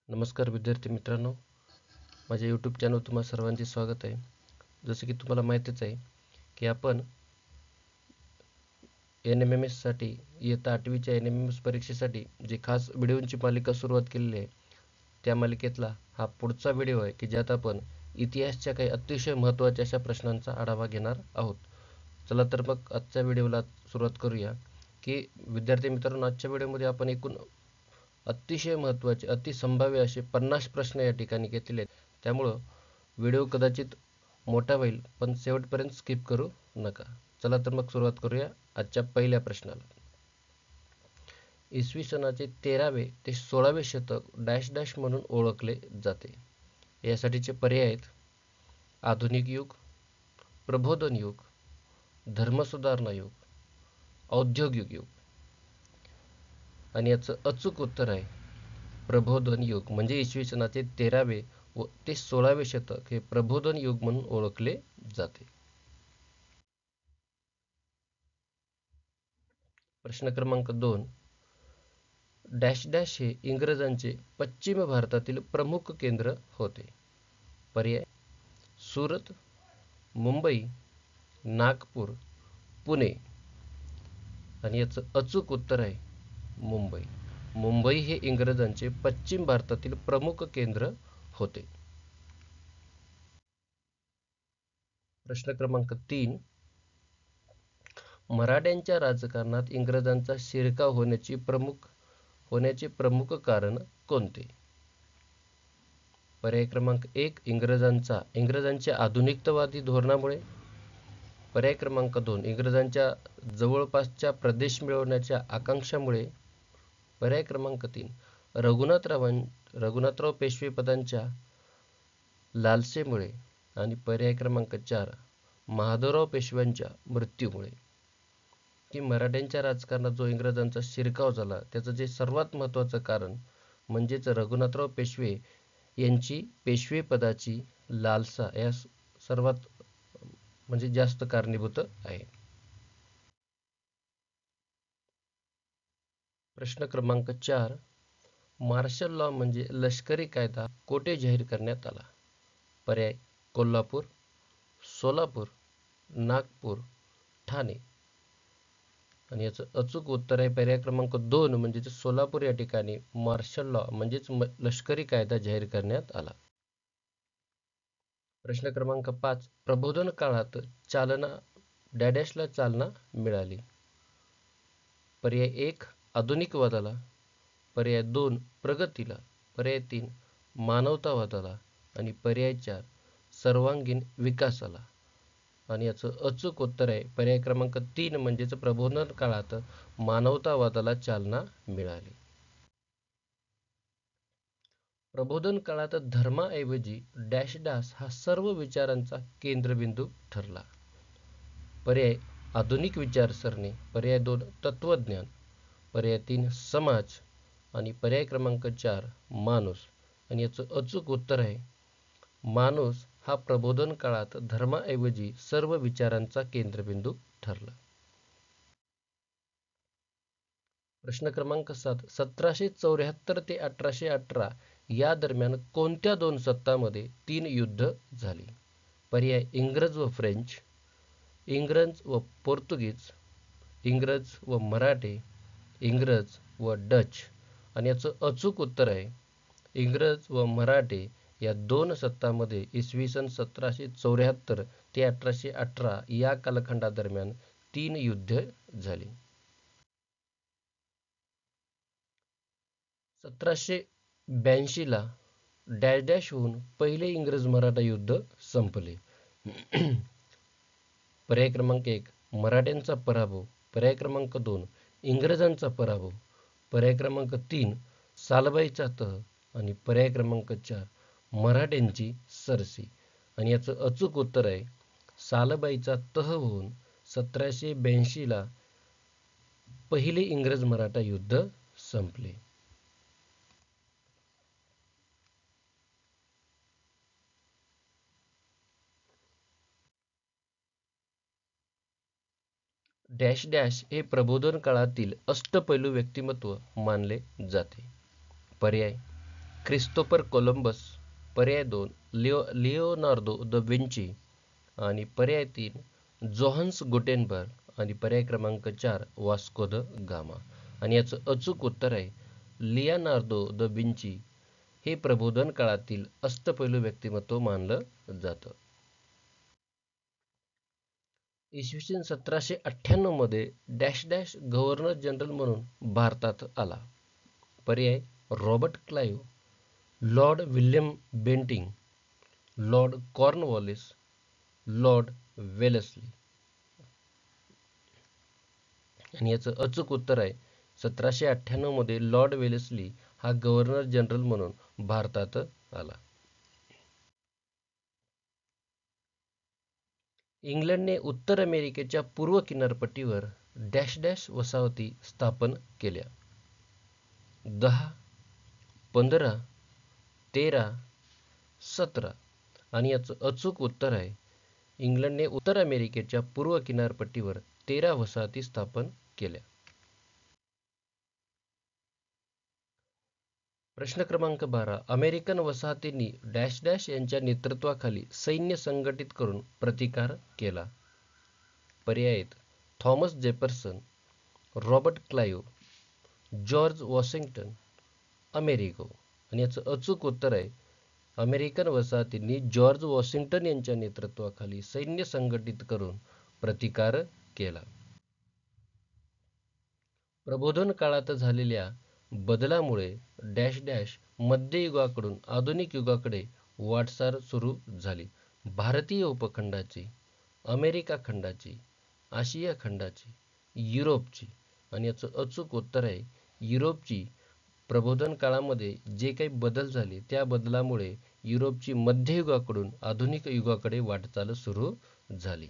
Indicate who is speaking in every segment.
Speaker 1: नमस्कार विद्यार्थी मित्रांनो, माझ्या यूट्यूब चॅनल तुम्हा सर्वांचे स्वागत आहे. जसं की तुम्हाला माहितीच आहे की आपण NMMSसाठी इयत्ता 8वीच्या NMMS परीक्षेसाठी जी खास व्हिडिओंची मालिका सुरुवात केलेली आहे, त्या मालिकेतला हा पुढचा व्हिडिओ आहे की ज्यात आपण इतिहासच्या काही अतिशय महत्त्वाच्या अशा प्रश्नांचा आढावा घेणार आहोत. चला तर मग आजच्या व्हिडिओला सुरुवात करूया. की विद्यार्थी मित्रांनो, आजच्या व्हिडिओमध्ये आपण एकूण अतिशय महत्त्वाचे अतिसंभाव्य असे 50 प्रश्न या ठिकाणी घेतलेले आहेत. त्यामुळं व्हिडिओ कदाचित मोठा होईल, पण शेवटपर्यंत स्किप करू नका. चला तर मग सुरुवात करूया आजच्या पहिल्या प्रश्नाला. इसवी सनाचे 13वे ते 16वे शतक डॅश डॅश म्हणून ओळखले जाते. यासाठीचे पर्याय आहेत: आधुनिक युग, प्रबोधन युग, धर्मसुधारणा युग, औद्योगिक युग. आणि याचं अचूक उत्तर आहे प्रबोधन युग. म्हणजे इसवी सनाचे 13वे ते 16वे शतक हे प्रबोधन युग म्हणून ओळखले जाते. प्रश्न क्रमांक 2. डॅश डॅश हे इंग्रजांचे पश्चिम भारतातील प्रमुख केंद्र होते. पर्याय: सुरत, मुंबई, नागपूर, पुणे. आणि याचं अचूक उत्तर आहे मुंबई. मुंबई हे इंग्रजांचे पश्चिम भारतातील प्रमुख केंद्र होते. प्रश्न क्रमांक 3. मराठ्यांच्या राजकारणात इंग्रजांचा शिरकाव होण्याचे प्रमुख कारण कोणते? पर्याय क्रमांक 1. इंग्रजांच्या आधुनिकतावादी धोरणामुळे. पर्याय क्रमांक 2. इंग्रजांच्या जवळपासच्या प्रदेश मिळवण्याच्या आकांक्षामुळे. पर्याय क्रमांक 3. रघुनाथराव पेशवे पदांच्या लालसेमुळे. आणि पर्याय क्रमांक 4. महादेवराव पेशव्यांच्या मृत्यूमुळे. की मराठ्यांच्या राजकारणात जो इंग्रजांचा शिरकाव झाला त्याचं जे सर्वात महत्त्वाचं कारण म्हणजेच रघुनाथराव पेशवे यांची पेशवेपदाची लालसा या सर्वात म्हणजे जास्त कारणीभूत आहे. प्रश्न क्रमांक 4. मार्शल लॉ म्हणजे लष्करी कायदा कोठे जाहीर करण्यात आला? पर्याय: कोल्हापूर, सोलापूर, नागपूर, ठाणे. आणि याचं अचूक उत्तर आहे पर्याय क्रमांक 2 म्हणजे सोलापूर या ठिकाणी मार्शल लॉ म्हणजेच लष्करी कायदा जाहीर करण्यात आला. प्रश्न क्रमांक 5. प्रबोधन काळात डॅशला चालना मिळाली. पर्याय 1. आधुनिकवादाला. पर्याय 2. प्रगतीला. पर्याय 3. मानवतावादाला. आणि पर्याय 4. सर्वांगीण विकासाला. आणि याचं अचूक उत्तर आहे पर्याय क्रमांक 3 म्हणजेच प्रबोधन काळात मानवतावादाला चालना मिळाली. प्रबोधन काळात धर्माऐवजी डॅश डॅश हा सर्व विचारांचा केंद्रबिंदू ठरला. पर्याय: आधुनिक विचारसरणी. पर्याय 2. तत्वज्ञान. पर्याय 3. समाज. आणि पर्याय क्रमांक 4. माणूस. आणि याचं अचूक उत्तर आहे माणूस हा प्रबोधन काळात धर्माऐवजी सर्व विचारांचा केंद्रबिंदू ठरला. प्रश्न क्रमांक 7. 1774 ते 1818 या दरम्यान कोणत्या दोन सत्तांमध्ये 3 युद्ध झाली? पर्याय: इंग्रज व फ्रेंच, इंग्रज व पोर्तुगीज, इंग्रज व मराठे, इंग्रज व डच. आणि याचं अचूक उत्तर आहे इंग्रज व मराठे या दोन सत्तांमध्ये इसवी सन 1774 ते 1818 या कालखंडादरम्यान 3 युद्ध झाली. 1782 ला डॅश डॅश होऊन पहिले इंग्रज मराठा युद्ध संपले. पर्याय क्रमांक 1. मराठ्यांचा पराभव. पर्याय क्रमांक 2. इंग्रजांचा पराभव. पर्याय क्रमांक 3. सालबाईचा तह. आणि पर्याय क्रमांक 4. मराठ्यांची सरसी. आणि याचं अचूक उत्तर आहे सालबाईचा तह होऊन 1782 ला पहिले इंग्रज मराठा युद्ध संपले. डॅश डॅश हे प्रबोधन काळातील अष्टपैलू व्यक्तिमत्व मानले जाते. पर्याय: ख्रिस्तोफर कोलंबस. पर्याय 2 लिओनार्दो द विंची. आणि पर्याय 3 जोहान्स गुटेनबर्ग. आणि पर्याय क्रमांक 4 वास्को द गामा. आणि याचं अचूक उत्तर आहे लिओनार्दो द विंची. हे प्रबोधन काळातील अष्टपैलू व्यक्तिमत्व मानलं जातं. इसवी सन 1798 मध्ये डॅश डॅश गव्हर्नर जनरल म्हणून भारतात आला. पर्याय Robert Clive, Lord William Bentinck, Lord Cornwallis, Lord Wellesley. आणि याचं अचूक उत्तर आहे 1798 मध्ये लॉर्ड वेलेस्ली हा गव्हर्नर जनरल म्हणून भारतात आला. इंग्लंडने उत्तर अमेरिकेच्या पूर्व किनारपट्टीवर डॅश डॅश वसाहती स्थापन केल्या. 10, 15, 13, 17. आणि याचं अचूक उत्तर आहे इंग्लंडने उत्तर अमेरिकेच्या पूर्व किनारपट्टीवर 13 वसाहती स्थापन केल्या. प्रश्न क्रमांक 12. अमेरिकन वसाहतींनी डॅश डॅश यांच्या नेतृत्वाखाली सैन्य संघटित करून प्रतिकार केला. पर्याय आहेत Thomas Jefferson, Robert Clive, George Washington, Amerigo. आणि याचं अचूक उत्तर आहे अमेरिकन वसाहतींनी जॉर्ज वॉशिंग्टन यांच्या नेतृत्वाखाली सैन्य संघटित करून प्रतिकार केला. प्रबोधन काळात झालेल्या बदलामुळे डॅश डॅश मध्ययुगाकडून आधुनिक युगाकडे वाटचाल सुरू झाली. भारतीय उपखंडाची, अमेरिका खंडाची, आशिया खंडाची, युरोपची. आणि याचं अचूक उत्तर आहे युरोपची. प्रबोधन काळामध्ये जे काही बदल झाले त्या बदलामुळे युरोपची मध्ययुगाकडून आधुनिक युगाकडे वाटचाल सुरू झाली.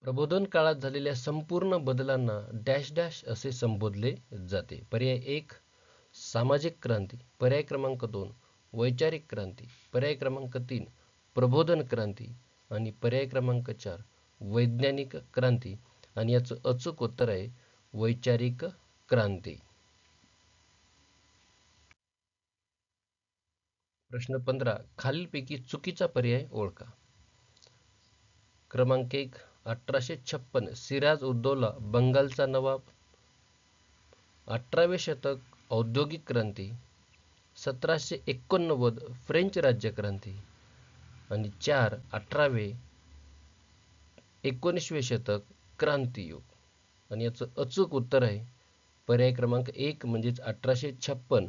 Speaker 1: प्रबोधन काळात झालेल्या संपूर्ण बदलांना डॅश डॅश असे संबोधले जाते. पर्याय 1 सामाजिक क्रांती, पर्याय क्रमांक 2 वैचारिक क्रांती, पर्याय क्रमांक 3 प्रबोधन क्रांती आणि पर्याय क्रमांक 4 वैज्ञानिक क्रांती. आणि याचं अचूक उत्तर आहे वैचारिक क्रांती. प्रश्न 15. खालीलपैकी चुकीचा पर्याय ओळखा. क्रमांक 1 1856 सिराज उद्दौला बंगालचा नवाब. 18वे शतक औद्योगिक क्रांती. 1789 फ्रेंच राज्यक्रांती. आणि 4 18वे 19वे शतक क्रांतियुग. आणि याचं अचूक उत्तर आहे पर्याय क्रमांक 1 म्हणजेच 1856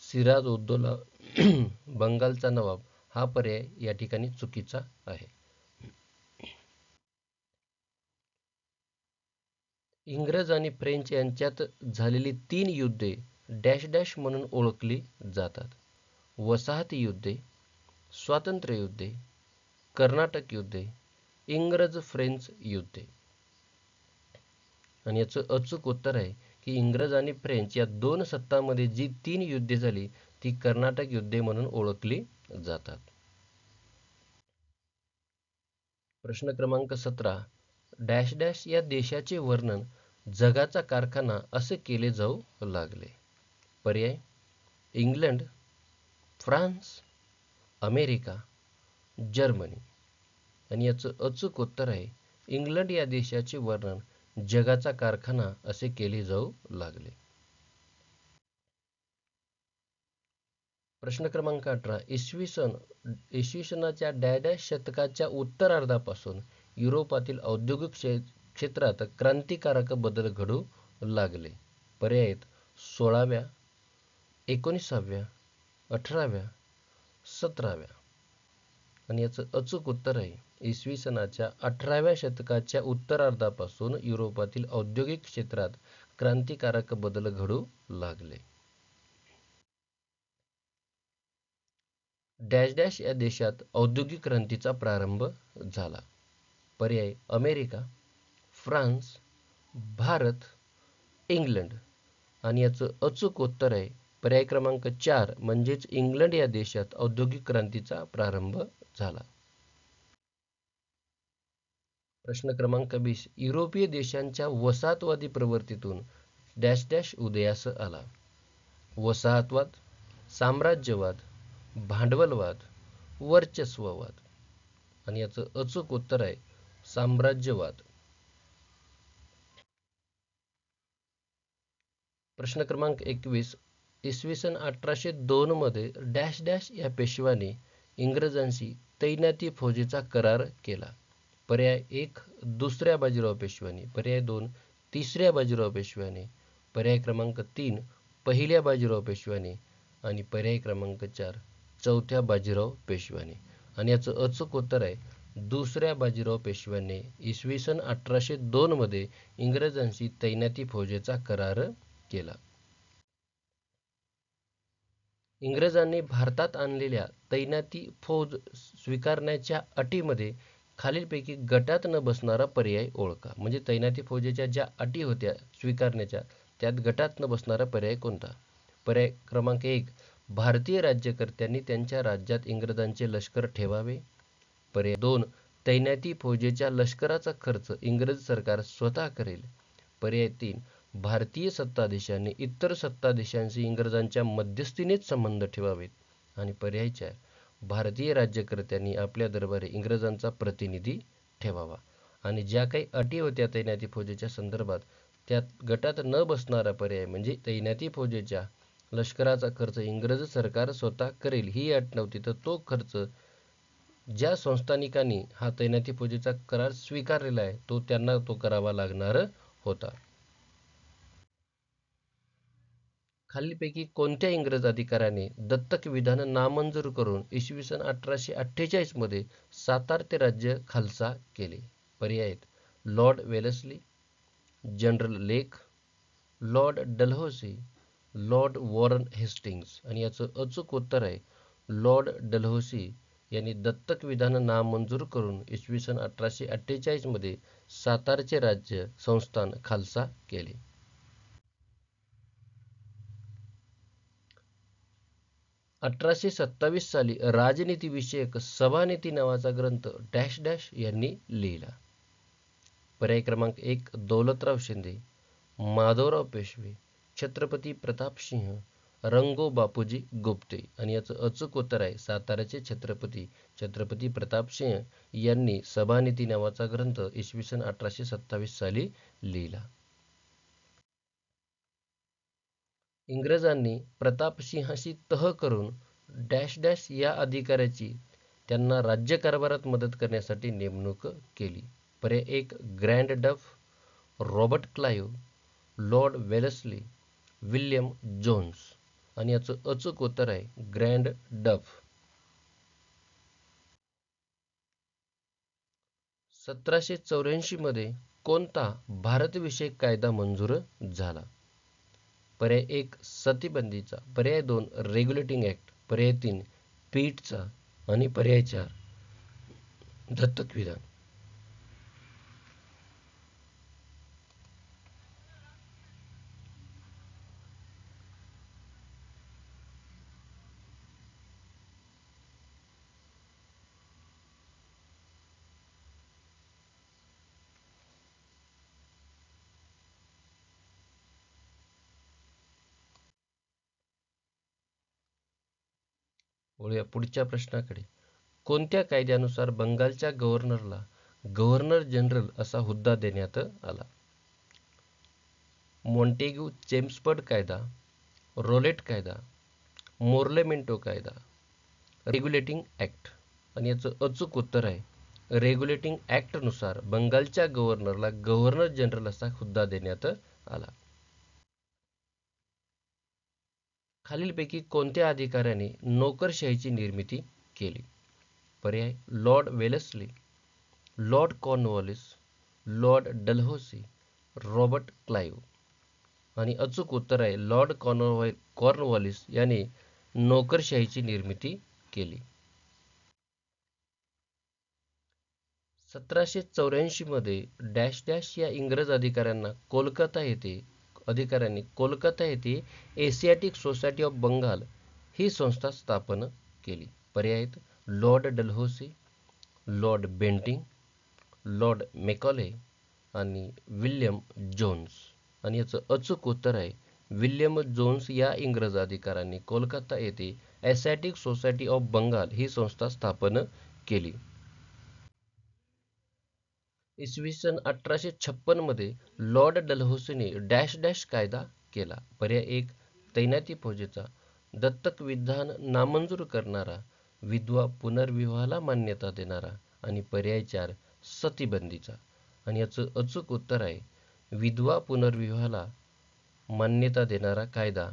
Speaker 1: सिराज उद्दौला बंगालचा नवाब हा पर्याय या ठिकाणी चुकीचा आहे. इंग्रज आणि फ्रेंच यांच्यात झालेली 3 युद्धे डॅश डॅश म्हणून ओळखली जातात. वसाहती युद्धे, स्वातंत्र्य युद्धे, कर्नाटक युद्धे, इंग्रज फ्रेंच युद्धे. आणि याचं अचूक उत्तर आहे की इंग्रज आणि फ्रेंच या 2 सत्तांमध्ये जी 3 युद्धे झाली ती कर्नाटक युद्धे म्हणून ओळखली जातात. प्रश्न क्रमांक 17. डॅश डॅश या देशाचे वर्णन जगाचा कारखाना असे केले जाऊ लागले. पर्याय इंग्लंड, फ्रान्स, अमेरिका, जर्मनी. आणि याचं अचूक उत्तर आहे इंग्लंड या देशाचे वर्णन जगाचा कारखाना असे केले जाऊ लागले. प्रश्न क्रमांक 18. इसवी सनाच्या डॅश शतकाच्या उत्तरार्धापासून युरोपातील औद्योगिक क्षेत्रात क्रांतिकारक बदल घडू लागले. पर्याय आहेत 16व्या, 19व्या, 18व्या, 17व्या. आणि याचं अचूक उत्तर आहे इसवी सनाच्या 18व्या शतकाच्या उत्तरार्धापासून युरोपातील औद्योगिक क्षेत्रात क्रांतिकारक बदल घडू लागले. डॅश डॅश या देशात औद्योगिक क्रांतीचा प्रारंभ झाला. पर्याय अमेरिका, फ्रान्स, भारत, इंग्लंड. आणि याचं अचूक उत्तर आहे पर्याय क्रमांक 4 म्हणजेच इंग्लंड या देशात औद्योगिक क्रांतीचा प्रारंभ झाला. प्रश्न क्रमांक 20. युरोपीय देशांच्या वसाहतवादी प्रवृत्तीतून डॅश डॅश उदयास आला. वसाहतवाद, साम्राज्यवाद, भांडवलवाद, वर्चस्ववाद. आणि याचं अचूक उत्तर आहे साम्राज्यवाद. प्रश्न क्रमांक 21. इसवी सन 1802 मध्ये डॅश डॅश या पेशव्याने इंग्रजांशी तैनाती फौजेचा करार केला. पर्याय 1 दुसऱ्या बाजीराव पेशव्याने, पर्याय 2 तिसऱ्या बाजीराव पेशव्याने, पर्याय क्रमांक 3 पहिल्या बाजीराव पेशव्याने आणि पर्याय क्रमांक 4 चौथ्या बाजीराव पेशव्याने. आणि याचं अचूक उत्तर आहे दुसऱ्या बाजीराव पेशव्याने इसवी सन 1802 मध्ये इंग्रजांशी तैनाती फौजेचा करार केला. इंग्रजांनी भारतात आणलेल्या तैनाती फौज स्वीकारण्याच्या अटीमध्ये खालीलपैकी गटात न बसणारा पर्याय ओळखा. म्हणजे तैनाती फौजेच्या ज्या अटी होत्या स्वीकारण्याच्या, त्यात गटात न बसणारा पर्याय कोणता? पर्याय क्रमांक 1 भारतीय राज्यकर्त्यांनी त्यांच्या राज्यात इंग्रजांचे लष्कर ठेवावे. पर्याय 2 तैनाती फौजेच्या लष्कराचा खर्च इंग्रज सरकार स्वतः करेल. पर्याय 3 भारतीय सत्ताधीशांनी इतर सत्ताधीशांशी इंग्रजांच्या मध्यस्थीनेच संबंध ठेवावेत. आणि पर्याय 4 भारतीय राज्यकर्त्यांनी आपल्या दरबारी इंग्रजांचा प्रतिनिधी ठेवावा. आणि ज्या काही अटी होत्या तैनाती फौजेच्या संदर्भात, त्यात गटात न बसणारा पर्याय म्हणजे तैनाती फौजेच्या लष्कराचा खर्च इंग्रज सरकार स्वतः करेल ही अट नव्हती, तर तो खर्च ज्या संस्थानिकांनी हा तैनाती फौजेचा करार स्वीकारलेला आहे तो त्यांना तो करावा लागणार होता. खालीलपैकी कोणत्या इंग्रज अधिकाऱ्याने दत्तक विधान नामंजूर करून इसवी सन 1848 मध्ये सातारा राज्य खालसा केले? पर्याय आहेत Lord Wellesley, General Lake, Lord Dalhousie, Lord Warren Hastings. आणि याचं अचूक उत्तर आहे लॉर्ड डलहौसी यांनी दत्तक विधान नामंजूर करून इसवी सन 1848 मध्ये सातारचे राज्य संस्थान खालसा केले. 1827 साली राजनीतीविषयक सभानीती नावाचा ग्रंथ डॅश डॅश यांनी लिहिला. पर्याय क्रमांक 1 दौलतराव शिंदे, माधवराव पेशवे, छत्रपती प्रतापसिंह, रंगो बापूजी गुप्ते. आणि याचं अचूक उत्तर आहे साताऱ्याचे छत्रपती छत्रपती प्रतापसिंह यांनी सभानीती नावाचा ग्रंथ इसवी सन 1827 साली लिहिला. इंग्रजांनी प्रतापसिंहाशी तह करून डॅश डॅश या अधिकाऱ्याची त्यांना राज्यकारभारात मदत करण्यासाठी नेमणूक केली. पर्याय 1 Grant Duff, Robert Clive, Lord Wellesley, William Jones. आणि याचं अचूक उत्तर आहे ग्रँड डफ. 1784 मध्ये कोणता भारतविषयक कायदा मंजूर झाला? पर्याय 1 सतीबंदीचा, पर्याय 2 रेग्युलेटिंग ऍक्ट, पर्याय 3 पीटचा आणि पर्याय 4 दत्तक विधान. वळूया पुढच्या प्रश्नाकडे. कोणत्या कायद्यानुसार बंगालच्या गव्हर्नरला गव्हर्नर जनरल असा हुद्दा देण्यात आला? मॉन्टेग्यू चेम्सफर्ड कायदा, रोलेट कायदा, मोर्लेमेंटो कायदा, रेग्युलेटिंग ऍक्ट. आणि याचं अचूक उत्तर आहे रेग्युलेटिंग ऍक्टनुसार बंगालच्या गव्हर्नरला गव्हर्नर जनरल असा हुद्दा देण्यात आला. खालीलपैकी कोणत्या अधिकाऱ्याने नोकरशाहीची निर्मिती केली? पर्याय Lord Wellesley, Lord Cornwallis, Lord Dalhousie, Robert Clive. आणि अचूक उत्तर आहे लॉर्ड कॉर्नवॉलिस यांनी नोकरशाहीची निर्मिती केली. 1784 मध्ये डॅश डॅश या इंग्रज अधिकाऱ्यांनी कोलकाता येथे एशियाटिक सोसायटी ऑफ बंगाल ही संस्था स्थापन केली. पर्याय आहेत Lord Dalhousie, Lord Bentinck, Lord Macaulay आणि विल्यम जोन्स. आणि याचं अचूक उत्तर आहे विल्यम जोन्स या इंग्रज अधिकाऱ्यांनी कोलकाता येथे एशियाटिक सोसायटी ऑफ बंगाल ही संस्था स्थापन केली. इसवी सन 1856 मध्ये लॉर्ड डलहौसीने डॅश डॅश कायदा केला. पर्याय 1 तैनाती फौजेचा, दत्तक विधान नामंजूर करणारा, विधवा पुनर्विवाहाला मान्यता देणारा आणि पर्याय 4 सतीबंदीचा. आणि याचं अचूक उत्तर आहे विधवा पुनर्विवाहाला मान्यता देणारा कायदा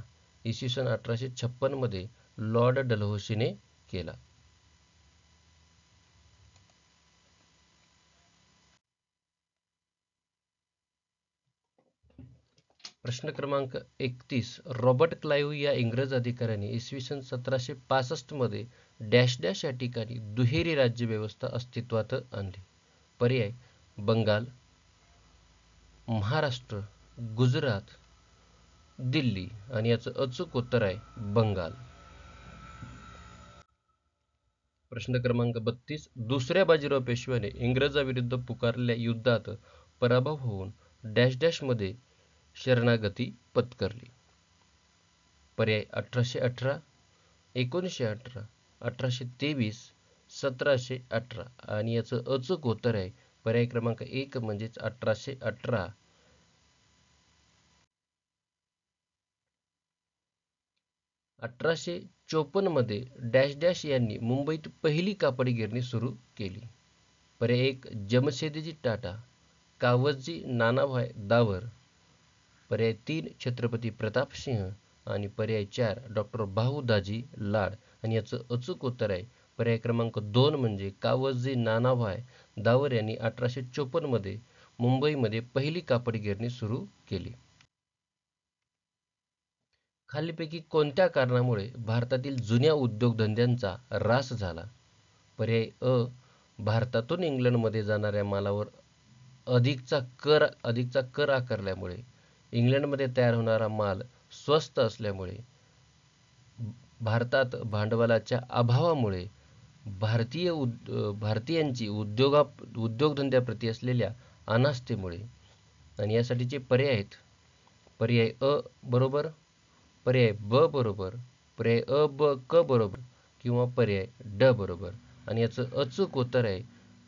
Speaker 1: इसवी सन 1856 मध्ये लॉर्ड डलहौसीने केला. प्रश्न क्रमांक 31 रॉबर्ट क्लाइव्ह या इंग्रज अधिकाऱ्याने इसवी सन 1765 मध्ये डॅश डॅश या ठिकाणी दुहेरी राज्यव्यवस्था अस्तित्वात आणली. पर्याय बंगाल, महाराष्ट्र, गुजरात, दिल्ली. आणि याचं अचूक उत्तर आहे बंगाल. प्रश्न क्रमांक 32 दुसऱ्या बाजीराव पेशव्याने इंग्रजाविरुद्ध पुकारलेल्या युद्धात पराभव होऊन डॅश डॅश मध्ये शरणागती पत्करली. पर्याय 1818, 1918, 1823, 1718. आणि याचं अचूक उत्तर आहे पर्याय क्रमांक 1 म्हणजेच 1818. 1854 मध्ये डॅश डॅश यांनी मुंबईत पहिली कापड गिरणी सुरू केली. पर्याय 1 जमशेदजी टाटा, कावतजी नानाभाई दावर, पर्याय 3 छत्रपती प्रतापसिंह आणि पर्याय 4 डॉक्टर भाऊ दाजी लाड. आणि याचं अचूक उत्तर आहे पर्याय क्रमांक 2 म्हणजे कावतजी नानाभाई दावर यांनी 1854 मध्ये मुंबईमध्ये पहिली कापड गिरणी सुरू केली. खालीलपैकी कोणत्या कारणामुळे भारतातील जुन्या उद्योगधंद्यांचा ऱ्हास झाला? पर्याय अ भारतातून इंग्लंडमध्ये जाणाऱ्या मालावर अधिकचा कर आकारल्यामुळे, इंग्लंडमध्ये तयार होणारा माल स्वस्त असल्यामुळे, भारतात भांडवलाच्या अभावामुळे, भारतीयांची उद्योगधंद्याप्रती असलेल्या अनास्थेमुळे. आणि यासाठीचे पर्याय आहेत पर्याय अ बरोबर, पर्याय ब बरोबर, पर्याय अ ब क बरोबर किंवा पर्याय ड बरोबर. आणि याचं अचूक उत्तर आहे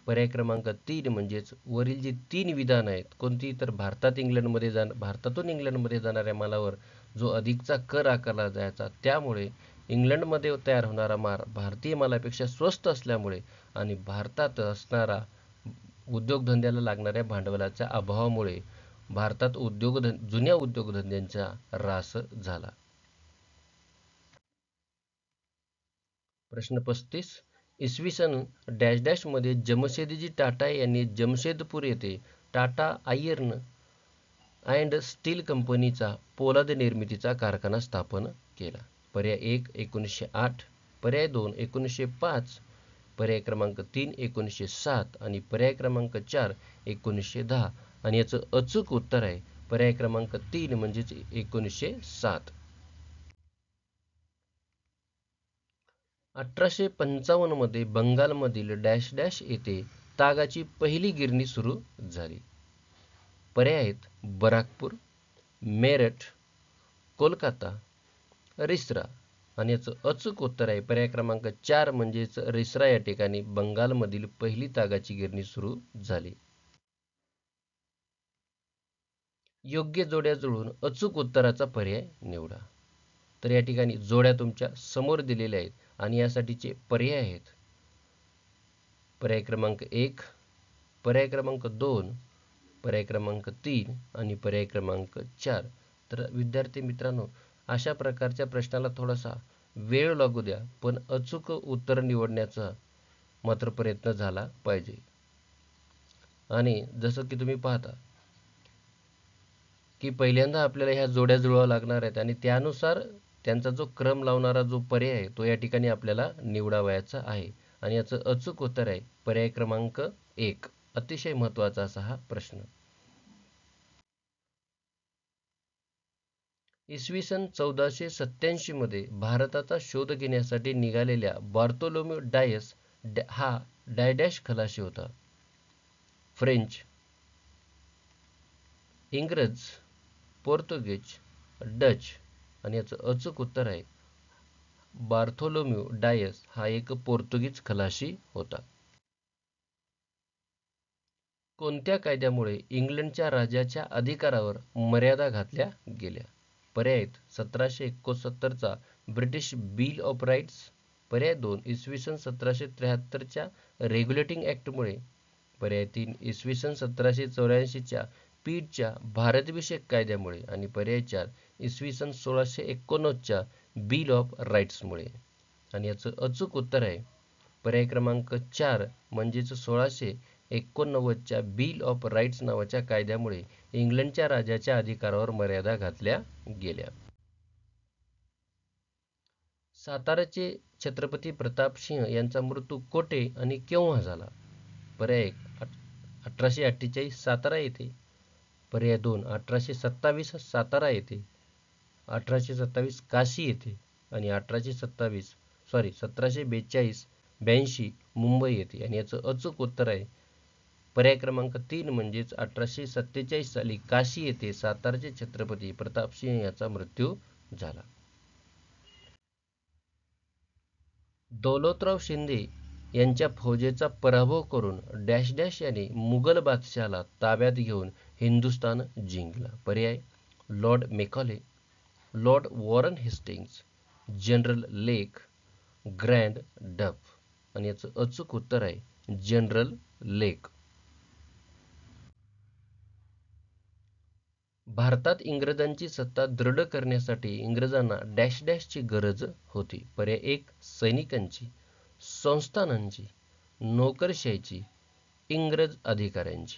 Speaker 1: पर्याय क्रमांक 3 म्हणजेच वरील जी 3 विधान आहेत कोणती तर भारतातून इंग्लंडमध्ये जाणाऱ्या मालावर जो अधिकचा कर आकारला जायचा त्यामुळे इंग्लंडमध्ये तयार होणारा माल भारतीय मालापेक्षा स्वस्त असल्यामुळे आणि भारतात असणारा उद्योगधंद्याला लागणाऱ्या भांडवलाच्या अभावामुळे भारतात जुन्या उद्योगधंद्यांचा ऱ्हास झाला. प्रश्न 35 इसवी सन डॅश डॅश मध्ये जमशेदजी टाटा यांनी जमशेदपूर येथे टाटा आयर्न अँड स्टील कंपनीचा पोलाद निर्मितीचा कारखाना स्थापन केला. पर्याय 1 1908, पर्याय 2 1905, पर्याय क्रमांक 3 1907 आणि पर्याय क्रमांक 4 1910. आणि याचं अचूक उत्तर आहे पर्याय क्रमांक 3 म्हणजेच 1907. 1855 मध्ये बंगालमधील डॅश डॅश येथे तागाची पहिली गिरणी सुरू झाली. पर्याय आहेत बराकपूर, मेरठ, कोलकाता, रिसरा. आणि याचं अचूक उत्तर आहे पर्याय क्रमांक 4 म्हणजेच रिसरा या ठिकाणी बंगालमधील पहिली तागाची गिरणी सुरू झाली. योग्य जोड्या जुळवून अचूक उत्तराचा पर्याय निवडा. तर या ठिकाणी जोड्या तुमच्या समोर दिलेल्या आहेत आणि यासाठीचे पर्याय आहेत पर्याय क्रमांक 1, पर्याय क्रमांक 2, पर्याय क्रमांक 3 आणि पर्याय क्रमांक 4. तर विद्यार्थी मित्रांनो अशा प्रकारच्या प्रश्नाला थोडासा वेळ लागू द्या पण अचूक उत्तर निवडण्याचा मात्र प्रयत्न झाला पाहिजे. आणि जसं की तुम्ही पाहता की पहिल्यांदा आपल्याला ह्या जोड्या जुळवाव्या लागणार आहेत आणि त्यानुसार त्यांचा जो क्रम लावणारा जो पर्याय आहे तो या ठिकाणी आपल्याला निवडावयाचा आहे. आणि याचं अचूक उत्तर आहे पर्याय क्रमांक 1. अतिशय महत्त्वाचा असा हा प्रश्न. इसवी सन 1487 मध्ये भारताचा शोध घेण्यासाठी निघालेल्या बार्थोलोम्यू डायस हा डॅश खलाशी होता? फ्रेंच, इंग्रज, पोर्तुगीज, डच. आणि याचं अचूक उत्तर आहे बार्थोलोम्यू डायस हा एक पोर्तुगीज खलाशी होता. कोणत्या कायद्यामुळे इंग्लंडच्या राजाच्या अधिकारावर मर्यादा घातल्या गेल्या? पर्याय आहेत 1769चा ब्रिटिश बिल ऑफ राईट्स, पर्याय 2 इसवी सन 1773च्या रेग्युलेटिंग ॲक्टमुळे, पर्याय 3 इसवी सन 1784च्या पीटच्या भारतविषयक कायद्यामुळे आणि पर्याय 4 इसवी सन 1689च्या बिल ऑफ राईट्समुळे. आणि याचं अचूक उत्तर आहे पर्याय क्रमांक 4 म्हणजेच 1689च्या बिल ऑफ राईट्स नावाच्या कायद्यामुळे इंग्लंडच्या राजाच्या अधिकारावर मर्यादा घातल्या गेल्या. साताराचे छत्रपती प्रतापसिंह यांचा मृत्यू कोठे आणि केव्हा झाला? पर्याय 1 1848 सातारा येथे, पर्याय 2 1827 सातारा येथे, 1827 काशी येथे आणि 1742 मुंबई येथे. आणि याचं अचूक उत्तर आहे पर्याय क्रमांक 3 म्हणजेच 1847 साली काशी येथे सातारचे छत्रपती प्रतापसिंह याचा मृत्यू झाला. दौलतराव शिंदे यांच्या फौजेचा पराभव करून डॅश डॅश याने मुघल बादशहाला ताब्यात घेऊन हिंदुस्थान जिंकला. पर्याय Lord Macaulay, Lord Warren Hastings, General Lake, Grant Duff. आणि याचं अचूक उत्तर आहे जनरल लेक. भारतात इंग्रजांची सत्ता दृढ करण्यासाठी इंग्रजांना डॅश डॅशची गरज होती. पर्याय 1 सैनिकांची, संस्थानांची, नोकरशाहीची, इंग्रज अधिकाऱ्यांची.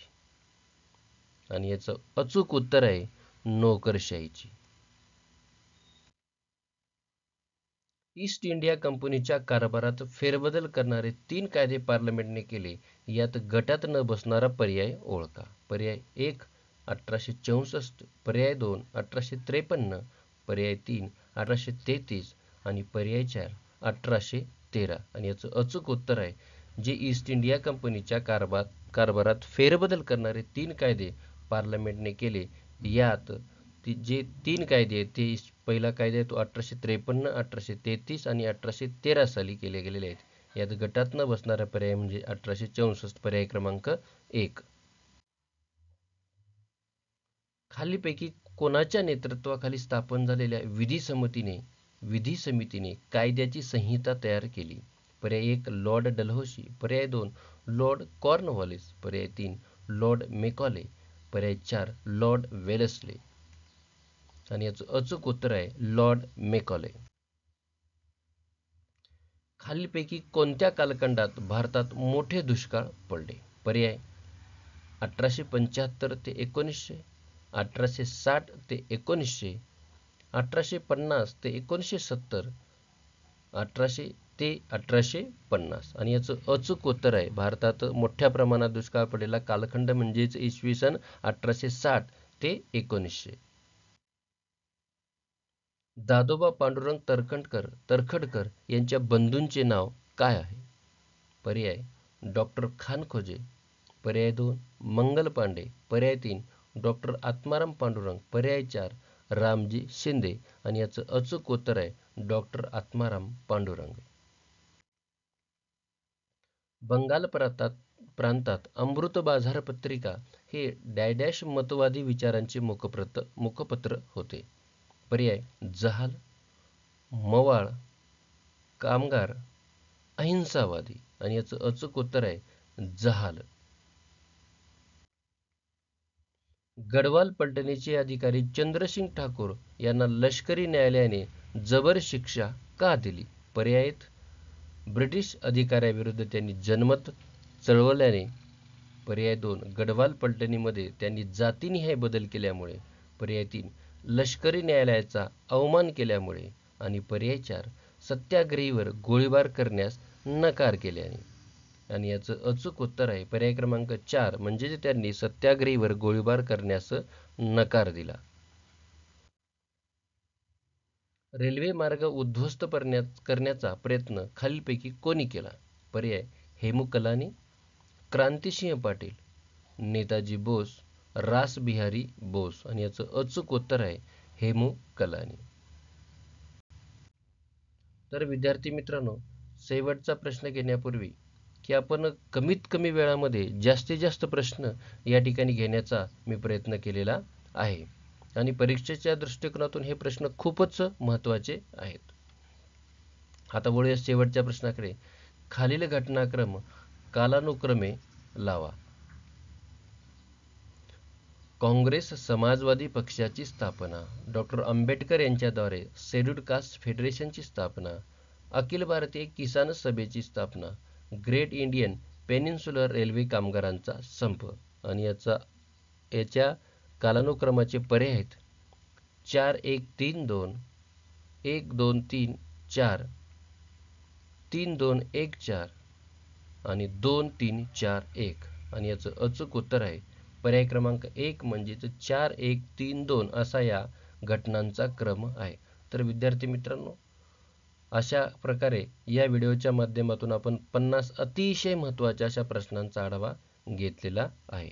Speaker 1: आणि याचं अचूक उत्तर आहे नोकरशाहीची. ईस्ट इंडिया कंपनीच्या कारभारात फेरबदल करणारे 3 कायदे पार्लमेंटने केले. यात गटात न बसणारा पर्याय ओळखा. पर्याय 1 1864, पर्याय 2 1853, पर्याय 3 1833 आणि पर्याय 4 1813. आणि याचं अचूक उत्तर आहे जे ईस्ट इंडिया कंपनीच्या कारभारात फेरबदल करणारे 3 कायदे पार्लमेंटने केले. यात जे 3 कायदे आहेत ते पहिला कायदा आहे तो 1853, 1833 आणि 1813 साली केले गेलेले आहेत. यात गटात न बसणारा पर्याय म्हणजे 1864 पर्याय क्रमांक 1. खालीपैकी कोणाच्या नेतृत्वाखाली स्थापन झालेल्या विधी समितीने कायद्याची संहिता तयार केली? पर्याय 1 लॉर्ड डलहौसी, पर्याय 2 लॉर्ड कॉर्नवॉलिस, पर्याय 3 लॉर्ड मेकॉले, पर्याय 4 लॉर्ड वेलेस्ले. आणि याचं अचूक उत्तर आहे लॉर्ड मेकॉले. खालीलपैकी कोणत्या कालखंडात भारतात मोठे दुष्काळ पडले? पर्याय 1875 ते 1900, 1860 ते 1900, 1850 ते 1970, 1800 ते 1850. आणि याचं अचूक उत्तर आहे भारतात मोठ्या प्रमाणात दुष्काळ पडलेला कालखंड म्हणजेच इसवी सन 1860 ते 1900. दादोबा पांडुरंग तरखडकर यांच्या बंधूंचे नाव काय आहे? पर्याय डॉक्टर खानखोजे, पर्याय 2 मंगल पांडे, पर्याय 3 डॉक्टर आत्माराम पांडुरंग, पर्याय 4 रामजी शिंदे. आणि याचं अचूक उत्तर आहे डॉक्टर आत्माराम पांडुरंग. बंगाल प्रांतात अमृत बाजार पत्रिका हे डॅश मतवादी विचारांचे मुखपत्र होते. पर्याय जहाल, मवाळ, कामगार, अहिंसावादी. आणि याचं अचूक उत्तर आहे जहाल. गढवाल पलटणीचे अधिकारी चंद्रसिंग ठाकूर यांना लष्करी न्यायालयाने जबर शिक्षा का दिली? पर्याय ब्रिटिश अधिकाऱ्याविरुद्ध त्यांनी जनमत चळवल्याने, पर्याय 2 गढवाल पलटणीमध्ये त्यांनी जातीनिहाय बदल केल्यामुळे, पर्याय 3 लष्करी न्यायालयाचा अवमान केल्यामुळे आणि पर्याय 4 सत्याग्रहीवर गोळीबार करण्यास नकार केल्याने. आणि याचं अचूक उत्तर आहे पर्याय क्रमांक 4 म्हणजे त्यांनी सत्याग्रहीवर गोळीबार करण्यास नकार दिला. रेल्वे मार्ग उद्ध्वस्त करण्याचा प्रयत्न खालीलपैकी कोणी केला? पर्याय हेमू कलानी, क्रांतिसिंह पाटील, नेताजी बोस, रास बिहारी बोस. आणि याचं अचूक उत्तर आहे हेमू कलानी. तर विद्यार्थी मित्रांनो, शेवटचा प्रश्न घेण्यापूर्वी की आपण कमीत कमी वेळामध्ये जास्तीत जास्त प्रश्न या ठिकाणी घेण्याचा मी प्रयत्न केलेला आहे आणि परीक्षेच्या दृष्टिकोनातून हे प्रश्न खूपच महत्त्वाचे आहेत. आता वळूया शेवटच्या प्रश्नाकडे. खालील घटनाक्रम कालानुक्रमे लावा. काँग्रेस समाजवादी पक्षाची स्थापना, डॉक्टर आंबेडकर यांच्याद्वारे शेड्यूल्ड कास्ट फेडरेशनची स्थापना, अखिल भारतीय किसान सभेची स्थापना, ग्रेट इंडियन पेनिन्सुलर रेल्वे कामगारांचा संप. आणि याच्या कालानुक्रमाचे पर्याय आहेत 4132, 1234, 3214 आणि 2341. आणि याचं अचूक उत्तर आहे पर्याय क्रमांक 1 म्हणजेच 4132 असा या घटनांचा क्रम आहे. तर विद्यार्थी मित्रांनो, अशा प्रकारे या व्हिडिओच्या माध्यमातून आपण 50 अतिशय महत्त्वाच्या अशा प्रश्नांचा आढावा घेतलेला आहे.